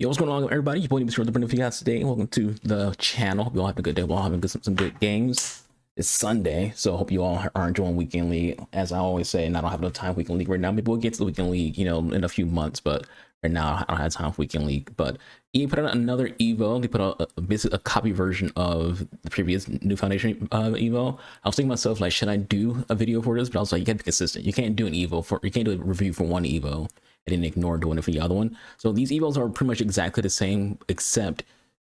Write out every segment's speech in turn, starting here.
Yo, what's going on, everybody? Your boy Anubis the for you guys today. Welcome to the channel. Hope you all having a good day. We're all having some good games. It's Sunday, so I hope you all are enjoying Weekend League. As I always say, and I don't have no time for Weekend League right now. Maybe we'll get to the Weekend League, in a few months, but right now I don't have time for Weekend League. But EA put out another Evo. They put out basically a copy version of the previous New Foundation Evo. I was thinking to myself, like, should I do a video for this? But I was like, you gotta be consistent. You can't do an Evo you can't do a review for one Evo and then ignore doing it for the other one. So these evos are pretty much exactly the same, except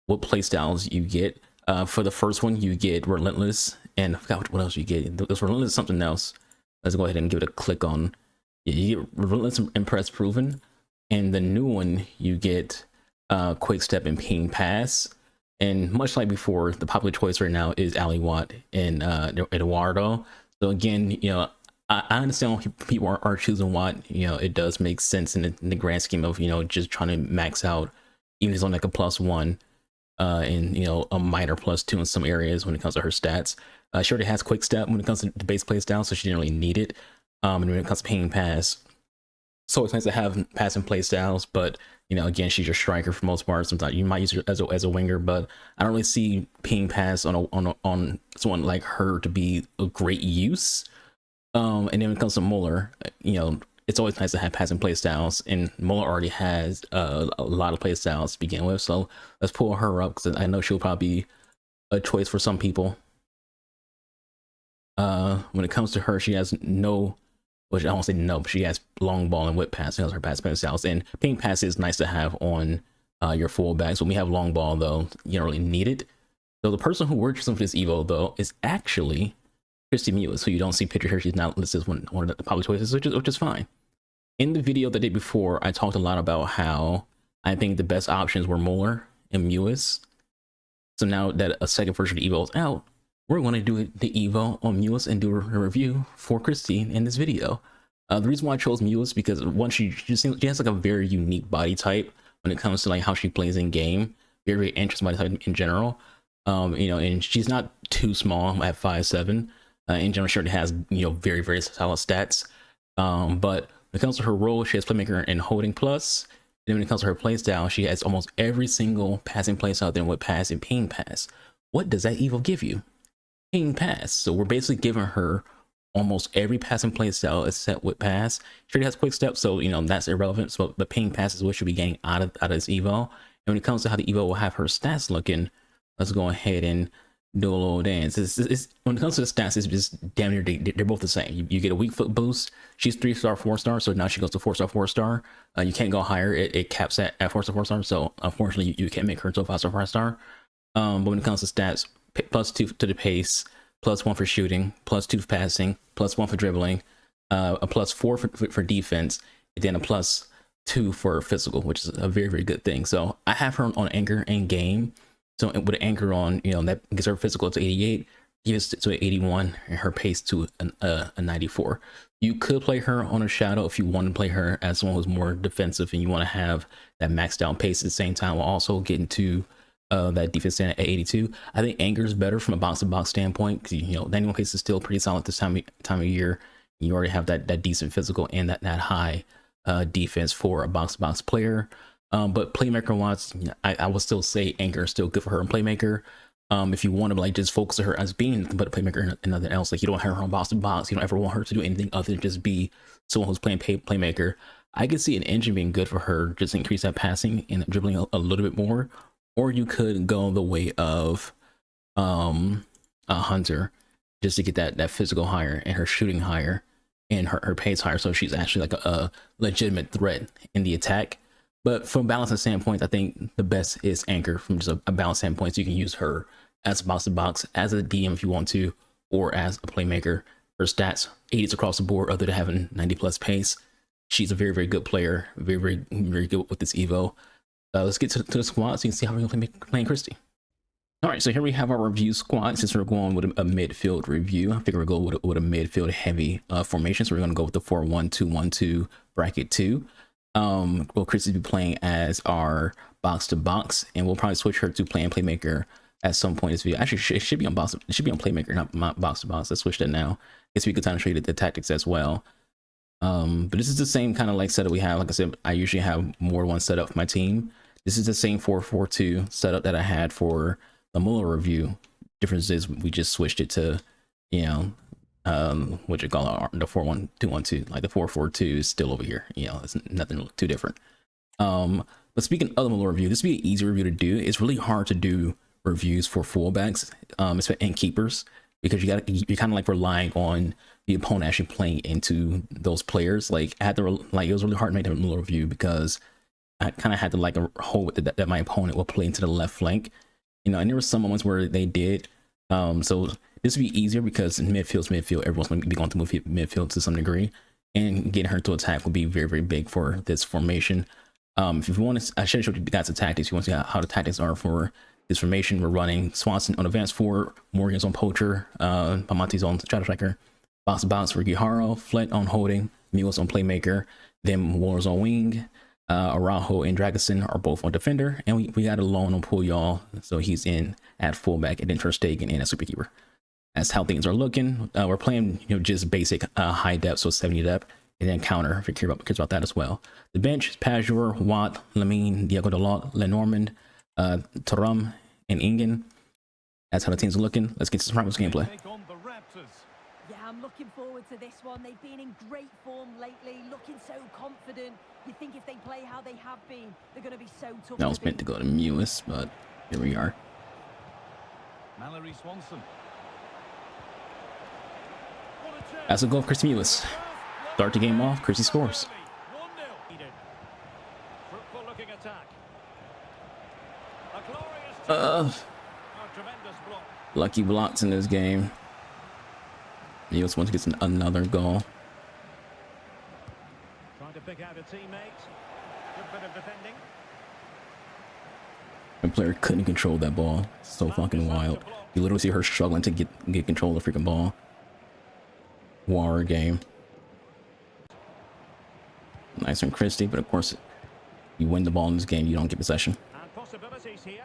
what playstyles you get. For the first one, you get Relentless, and I forgot what else you get. It's Relentless something else. Let's go ahead and give it a click on. You get Relentless Impress Proven, and the new one you get Quick Step and Ping Pass. And much like before, the popular choice right now is Ali Watt and Eduardo. So again, I understand why people are choosing Watt. It does make sense in the grand scheme of, just trying to max out, even if it's on like a +1 and, a minor +2 in some areas when it comes to her stats. She already has Quick Step when it comes to the base play style, so she didn't really need it. And when it comes to Ping Pass, so it's nice to have passing play styles, but, again, she's your striker for most part. Sometimes you might use her as a winger, but I don't really see Ping Pass on someone like her to be a great use. And then when it comes to Muller, it's always nice to have passing play styles, and Muller already has a lot of play styles to begin with. So let's pull her up because I know she'll probably be a choice for some people. When it comes to her, she has no, which I won't say no, but she has long ball and whip pass. She has her pass play styles, and ping pass is nice to have on your fullbacks. When we have long ball, though, you don't really need it. So the person who works for this Evo, though, is actually Kristie Mewis, who you don't see picture here. She's not listed as one of the public choices, which is fine. In the video that I did before, I talked a lot about how I think the best options were Muller and Mewis. So now that a second version of the Evo is out, we're going to do the Evo on Mewis and do a review for Kristie in this video. The reason why I chose Mewis because one, she has like a very unique body type when it comes to like how she plays in game. Very interesting body type in general. And she's not too small at 5'7". In general, she already has very, very solid stats. But when it comes to her role, she has playmaker and holding plus. And then when it comes to her play style, she has almost every single passing play style then with pass and ping pass. What does that Evo give you? Ping pass. So we're basically giving her almost every passing play style except with pass. She already has quick step, so that's irrelevant. So the ping pass is what she'll be getting out of this Evo. And when it comes to how the Evo will have her stats looking, let's go ahead and do a little dance. When it comes to the stats, it's just damn near they're both the same. You get a weak foot boost. She's 3-star, 4-star, so now she goes to 4-star, 4-star. You can't go higher. It caps at 4-star, 4-star. So unfortunately, you can't make her to a 5-star, 5-star. But when it comes to stats, +2 to the pace, +1 for shooting, +2 for passing, +1 for dribbling, a +4 for defense, and then a +2 for physical, which is a very, very good thing. So I have her on anchor and game. So with an anchor on, that gets her physical to 88, gives it to 81, and her pace to a 94. You could play her on a shadow if you want to play her as someone who's more defensive and you want to have that maxed out pace at the same time while also getting to that defense stand at 82. I think anchor is better from a box-to-box standpoint because 91 pace is still pretty solid this time of year. You already have that decent physical and that high defense for a box-to-box player. But playmaker wise, I would still say anchor is still good for her in playmaker. If you want to just focus on her as being nothing but a playmaker and nothing else, like you don't have her on box to box, you don't ever want her to do anything other than just be someone who's playing playmaker. I could see an engine being good for her, just increase that passing and dribbling a little bit more. Or you could go the way of a Hunter, just to get that physical higher and her shooting higher and her pace higher, so she's actually like a legitimate threat in the attack. But from a balancing standpoint, I think the best is anchor from just a balance standpoint. So you can use her as a box to box, as a DM if you want to, or as a playmaker. Her stats, 80s across the board, other than having 90+ pace. She's a very, very good player. Very, very, very good with this Evo. Let's get to the squad so you can see how we're going to play playing Kristie. All right, so here we have our review squad. Since we're going with a midfield review, I figure we'll go with a midfield heavy formation. So we're going to go with the 4-1-2-1-2 bracket 2. Will Kristie be playing as our box to box, and we'll probably switch her to playing playmaker at some point in this video. Actually, it should be on box. It should be on playmaker, not box to box. Let's switch that now. It's a good time to show you the tactics as well. But this is the same kind of like setup we have. Like I said, I usually have more than one setup for my team. This is the same 4-4-2 setup that I had for the Muller review. Difference is we just switched it to, you know, what you call it, the 4-1-2-1-2. Like the 4-4-2 is still over here. You know, it's nothing too different. But speaking of the Muller review, this would be an easy review to do. It's really hard to do reviews for fullbacks, and keepers, because you're kind of like relying on the opponent actually playing into those players. Like I had to, like, it was really hard to make the Muller review because I kind of had to like hope that my opponent will play into the left flank, you know, and there were some moments where they did. So this would be easier because in midfield, everyone's going to be going to move midfield to some degree, and getting her to attack would be very, very big for this formation. If you want to, I should have showed you guys the tactics. If you want to see how the tactics are for this formation, we're running Swanson on advanced forward, Morgan's on poacher, Pamanti's on shadow striker, box for Guijarro, Flett on holding, Mewis on playmaker, then Wars on wing, Araujo and Dragosin are both on defender, and we got a loan on Puyol, so he's in at fullback, and then Ter Stegen in at superkeeper. That's how things are looking. We're playing, you know, just basic high depth, so 70 depth, and then counter if you care about that as well. The bench: Pajur, Watt, Lamine, Diego Dalot, Lenormand, Thuram, and Ingen. That's how the teams are looking. Let's get to some Rivals gameplay. Yeah, I'm looking forward to this one. They've been in great form lately, looking so confident. You think if they play how they have been, they're going to be so tough. That was meant to go to Mewis, but here we are. Mallory Swanson. That's a goal of Kristie Mewis. Start the game off, Kristie scores. Lucky blocks in this game. Mewis wants to get another goal. Trying to pick out a teammate. Good bit of defending. The player couldn't control that ball. So fucking wild. You literally see her struggling to get control of the freaking ball. War game. Nice from Kristie, but of course, you win the ball in this game, you don't get possession. And possibilities here.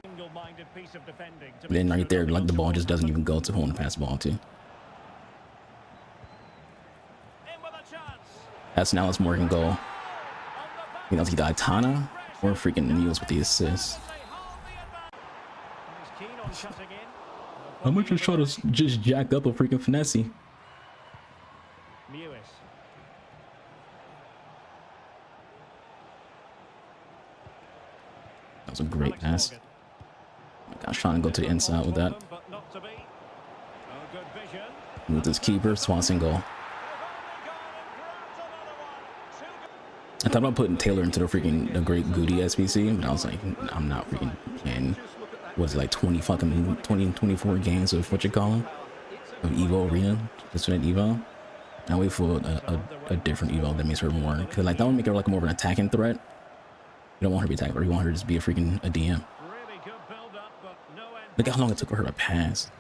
Single-minded piece of defending. Then right there, like the ball just doesn't even go to who to pass the ball to. That's now it's Morgan goal. You know, it's either Itana or freaking Mewis with the assist. How much is trying to just jack up a freaking finesse? Mewis. That was a great pass. I was trying to go to the inside with that. With this keeper, Swanson goal. I thought about putting Taylor into the great Goody SBC, but I was like, I'm not freaking playing. Was it like 24 games of what you call them? Of Evo Arena, just for that Evo. I wait for a different Evo that makes her more, because like that would make her like more of an attacking threat. You don't want her to be attacking, or you want her to just be a freaking DM. Look how long it took for her to pass.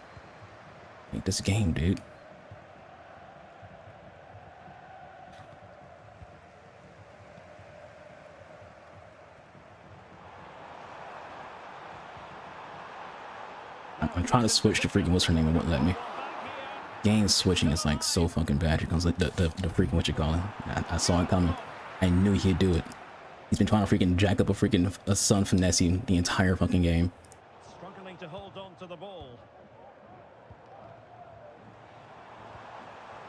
Like this game, dude. I'm trying to switch to freaking what's her name and wouldn't let me. Game switching is like so fucking bad. Here comes like the freaking what you call it. I saw it coming. I knew he'd do it. He's been trying to freaking jack up a Sun finesse the entire fucking game. Struggling to hold on to the ball.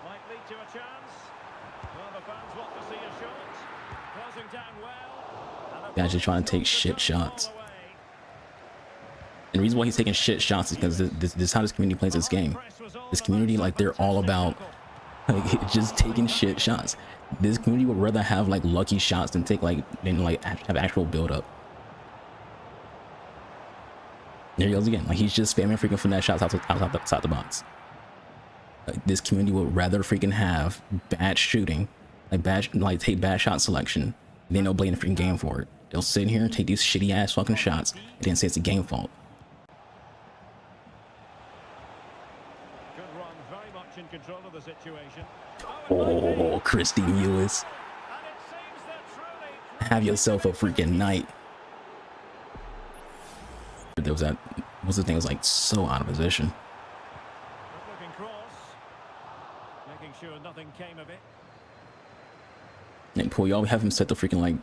Might lead to a chance. Well, the fans want to see a shot. Closing down well. Guys just trying to take shit shots. And the reason why he's taking shit shots is because this is how this community plays this game. This community, like, they're all about like just taking shit shots. This community would rather have like lucky shots than have actual build up. There he goes again. Like he's just spamming freaking finesse shots outside the box. Like, this community would rather freaking have bad shooting, take bad shot selection. Then they'll blame the freaking game for it. They'll sit here and take these shitty ass fucking shots and then say it's a game fault. Very much in control of the situation. Oh, Kristie Mewis. Have yourself a freaking night. There was what's the thing, it was like so out of position. Looking cross. Making sure nothing came of it. And poor y'all have him set the freaking like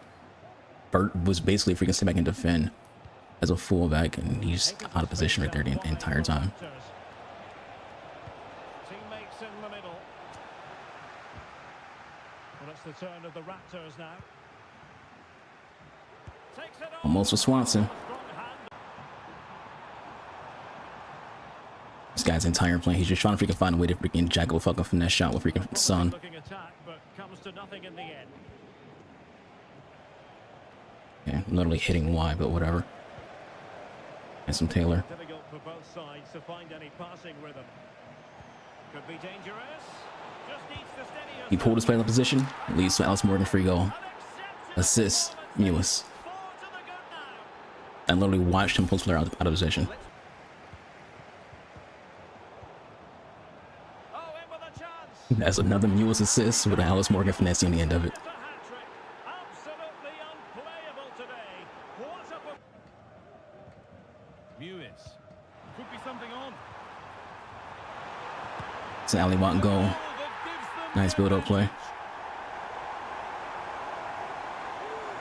Bert was basically freaking sit back and defend as a fullback, and he's out of position right there the entire time. Teammates in the middle. Well, it's the turn of the Raptors now. Takes it Almost with Swanson. This guy's entire plan, he's just trying to freaking find a way to freaking jack a fucking finesse shot with freaking Son. Attack, but comes to nothing in the end. Yeah, literally hitting wide, but whatever. And some Taylor. Difficult for both sides to find any passing rhythm. Could be dangerous. Just needs to steady He pulled his play in the position, leads to Alice Morgan free goal. Assist, Mewis. I literally watched him pull player out of position. That's another Mewis assist with Alice Morgan finesse on the end of it. Absolutely unplayable today. Mewis. Could be something on. It's an alley walk goal. Nice build-up play.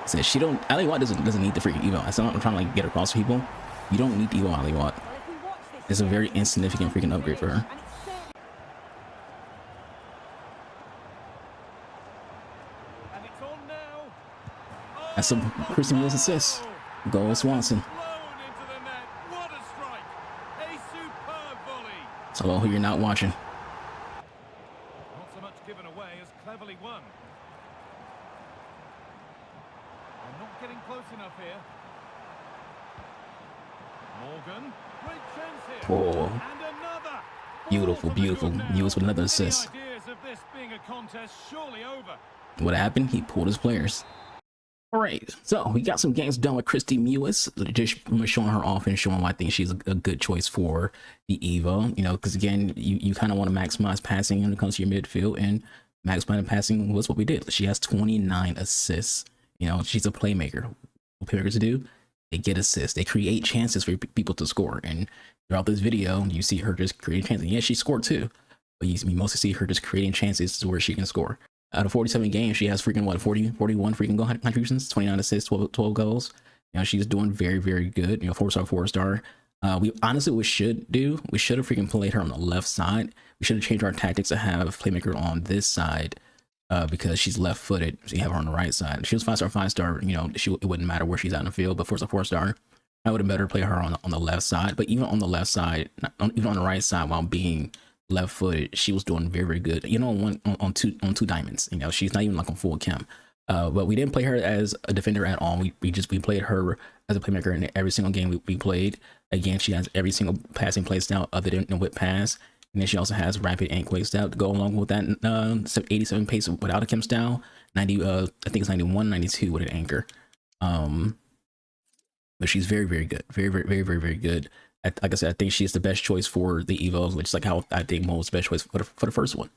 Says she don't. Ali Watt doesn't need the freaking evo. That's not what I'm trying to like get across to people. You don't need the evo Ali Watt. It's a very insignificant freaking upgrade for her. That's some Kristie Mewis assist. Goal Swanson. So who you're not watching. Not so much given away as cleverly won. They're not getting close enough here. Morgan, great chance here. Oh, And another. beautiful, beautiful. Mewis with another assist. Ideas of this being a contest surely over. What happened? He pulled his players. All right, so we got some games done with Kristie Mewis, just showing her off and showing why I think she's a good choice for the Evo. You know, because again, you kind of want to maximize passing when it comes to your midfield, and maximizing passing was what we did. She has 29 assists. You know, she's a playmaker. What playmakers do? They get assists. They create chances for people to score. And throughout this video, you see her just creating chances. Yes, she scored too, but you mostly see her just creating chances to where she can score. Out of 47 games, she has freaking what, 41 freaking goal contributions, 29 assists, 12 goals. You know, she's doing very, very good. You know, 4-star. We honestly, we should have freaking played her on the left side. We should have changed our tactics to have playmaker on this side because she's left-footed. So you have her on the right side. If she was 5-star. You know, it wouldn't matter where she's at in the field. But for a 4-star, I would have better play her on the left side. But even on the left side, even on the right side, while being left-footed, she was doing very, very good. You know, on two diamonds. You know, she's not even like on full chem. But we didn't play her as a defender at all. We played her as a playmaker in every single game we played. Again, she has every single passing play style other than the whip pass, and then she also has rapid and quick style to go along with that. 87 pace without a chem style. 90, I think it's 91, 92 with an anchor. But she's very, very good. Very, very, very, very, very good. Like I said, I think she's the best choice for the Evo, which is like how I think Mo was the best choice for the first one.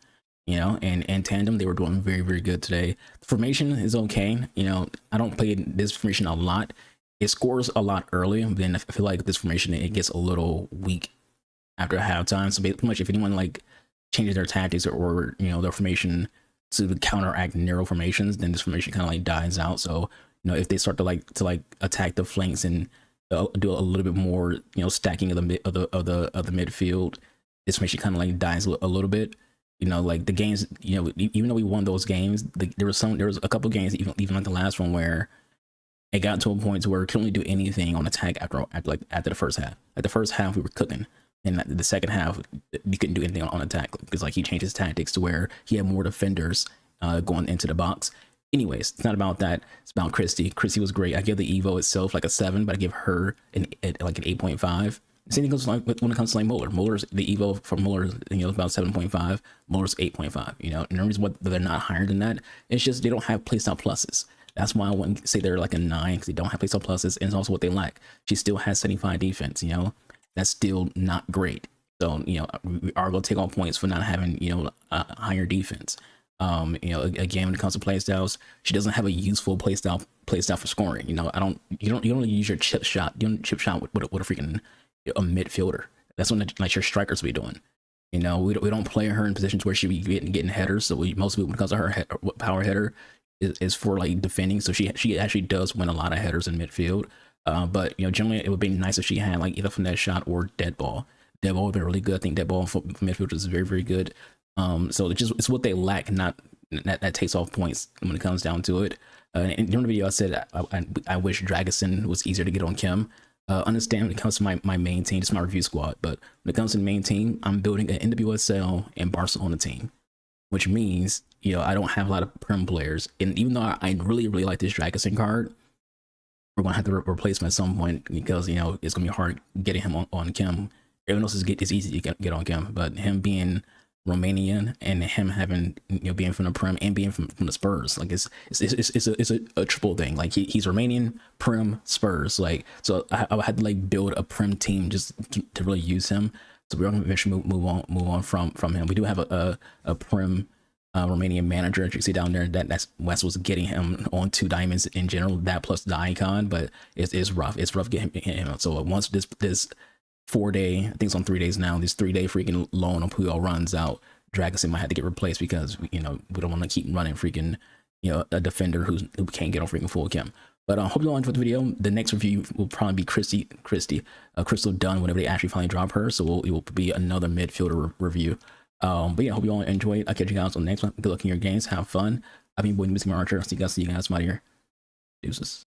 You know, and in tandem, they were doing very, very good today. The formation is okay. You know, I don't play this formation a lot. It scores a lot early, but then I feel like this formation, it gets a little weak after halftime. So pretty much if anyone like changes their tactics or you know, their formation to counteract narrow formations, then this formation kind of like dies out. So, you know, if they start to attack the flanks and do a little bit more, you know, stacking of the midfield, this formation kind of like dies a little bit. You know, like the games, you know, even though we won those games, there was a couple games, even like the last one, where it got to a point to where we couldn't really do anything on attack after the first half. Like the first half we were cooking, and the second half we couldn't do anything on attack because like he changed his tactics to where he had more defenders going into the box. Anyways, it's not about that. It's about Kristie. Kristie was great. I give the Evo itself like a 7, but I give her like an 8.5. Same thing goes like when it comes to like Muller's the Evo for Muller, you know, about 7.5. Muller's 8.5. You know, and the reason why they're not higher than that, it's just they don't have playstyle pluses. That's why I wouldn't say they're like a 9, because they don't have playstyle pluses, and it's also what they lack. She still has 75 defense. You know, that's still not great. So you know, we are going to take all points for not having, you know, a higher defense. You know, again, when it comes to playstyles, she doesn't have a useful playstyle for scoring. You know, you don't use your chip shot. You don't chip shot with a freaking a midfielder. That's what like your strikers be doing. You know, we don't play her in positions where she be getting headers. So mostly when it comes to her power header, is for like defending. So she actually does win a lot of headers in midfield. But you know, generally it would be nice if she had like either finesse shot or dead ball. Dead ball would be really good. I think dead ball for midfield is very, very good. So it's what they lack, not that takes off points when it comes down to it. And during the video, I said I wish Dragusin was easier to get on Kim. Understand when it comes to my main team, it's my review squad, but when it comes to the main team, I'm building an NWSL and Barcelona team, which means, you know, I don't have a lot of Prim players. And even though I really, really like this Dragusin card, we're going to have to replace him at some point because, you know, it's going to be hard getting him on Kim. Everyone else is easy to get on Kim, but him being Romanian and him having, you know, being from the Prim and being from the Spurs, like it's a triple thing. Like he's Romanian, Prim, Spurs, like, so I had to like build a Prim team just to really use him. So we're gonna eventually move on from him. We do have a Prim Romanian manager, as you see down there. That's West was getting him on 2 diamonds in general, that plus the icon, but it's rough. It's rough getting him. So once this 4-day, I think it's on 3 days now, this 3-day freaking loan on Puyol runs out, Dragusin might have to get replaced because, you know, we don't want to keep running freaking, you know, a defender who can't get on freaking full Kim. But I hope you all enjoyed the video. The next review will probably be Crystal Dunn whenever they actually finally drop her. So it will be another midfielder review. But yeah, I hope you all enjoyed. I'll catch you guys on the next one. Good luck in your games. Have fun. I've been boy, AnubisArchangel. See you guys out here. Deuces.